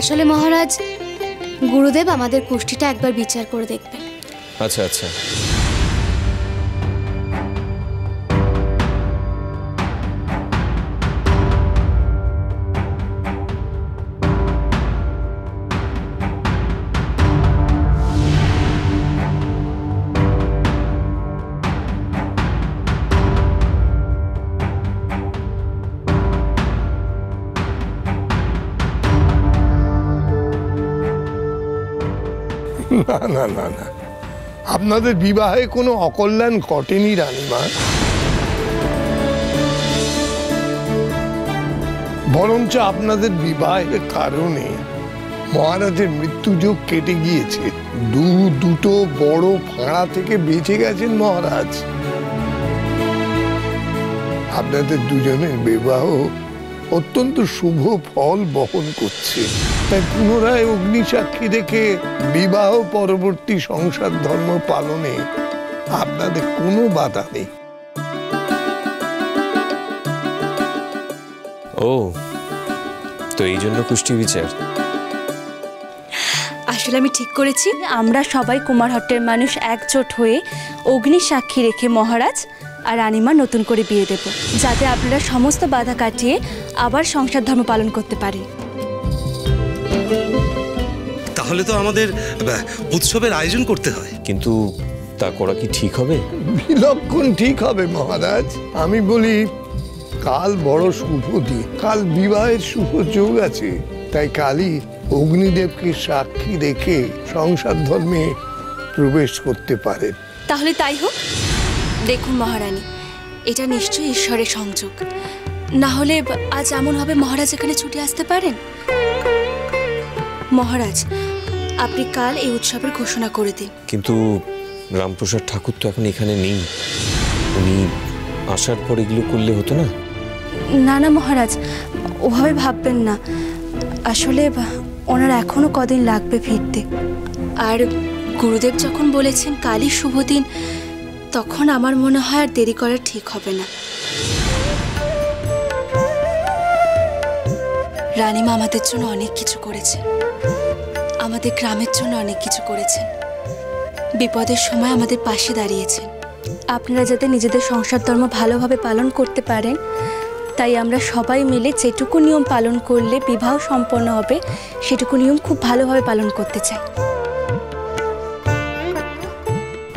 আসলে মহারাজ, গুরুদেব আমাদের কুষ্টিটা একবার বিচার করে দেখবেন। আচ্ছা আচ্ছা, না না না না, আপনাদের বিবাহে কোনো অকল্যাণ ঘটেনি রানীমা, বরঞ্চ আপনাদের বিবাহের কারণে মহারাজের মৃত্যুযোগ কেটে গিয়েছে। দুটো বড় ফাঁড়া থেকে বেঁচে গেছেন মহারাজ। আপনাদের দুজনের বিবাহ অত্যন্ত শুভ ফল বহন করছে, তাই পুনরায় অগ্নিসাক্ষী রেখে বিবাহ পরবর্তী সংসার ধর্ম পালনে আপনাদের কোনো বাধা নেই। ও তো এই জন্য কুষ্টি বিচার। আসলে আমি ঠিক করেছি, আমরা সবাই কুমারহট্টের মানুষ একজোট হয়ে অগ্নি সাক্ষী রেখে মহারাজ আর রানীমা নতুন করে বিয়ে দেব, যাতে আপনারা সমস্ত বাধা কাটিয়ে আবার সংসার ধর্ম পালন করতে পারেন। তাহলে তো আমাদের উৎসবের আয়োজন করতে হয়। কিন্তু তা করা কি ঠিক হবে? বিলক্ষণ ঠিক হবে মহারাজ। আমি বলি, কাল বড় শুভ দিন, কাল বিবাহের শুভ যোগ আছে, তাই কালই অগ্নিদেবকে সাক্ষী রেখে সংসার ধর্মে প্রবেশ করতে পারেন। তাহলে তাই হোক। দেখুন মহারানী, এটা নিশ্চয়ই ঈশ্বরের সংযোগ, না হলে আজ এমন হবে মহারাজ এখানে ছুটে আসতে পারেন। মহারাজ, আপনি কাল এই উৎসবের ঘোষণা করে দিন। কিন্তু রামপ্রসাদ ঠাকুর তো এখন এখানে নেই, উনি আসার পর এগুলো করলে হতো না? না না মহারাজ, ওভাবে ভাববেন না। আসলে ওনার এখনো কদিন লাগবে ফিরতে, আর গুরুদেব যখন বলেছেন কালই শুভ দিন, তখন আমার মনে হয় আর দেরি করা ঠিক হবে না। রানীমা আমাদের জন্য অনেক কিছু করেছেন, আমাদের গ্রামের জন্য অনেক কিছু করেছেন, বিপদের সময় আমাদের পাশে দাঁড়িয়েছেন। আপনারা যাতে নিজেদের সংসার ধর্ম ভালোভাবে পালন করতে পারেন, তাই আমরা সবাই মিলে যেটুকু নিয়ম পালন করলে বিবাহ সম্পন্ন হবে সেটুকু নিয়ম খুব ভালোভাবে পালন করতে চাই।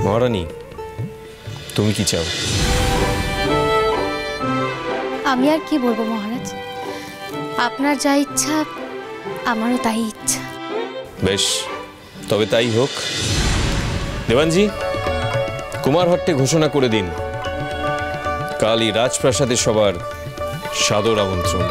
মহারানী, তুমি কি চাও? আমি আর কি বলবো মহারাজ, আপনার যা ইচ্ছা আমারও তাই ইচ্ছা। বেশ, তবে তাই হোক। দেওয়ানজি, কুমারহট্টে ঘোষণা করে দিন, কালই রাজপ্রাসাদে সবার সাদর আমন্ত্রণ।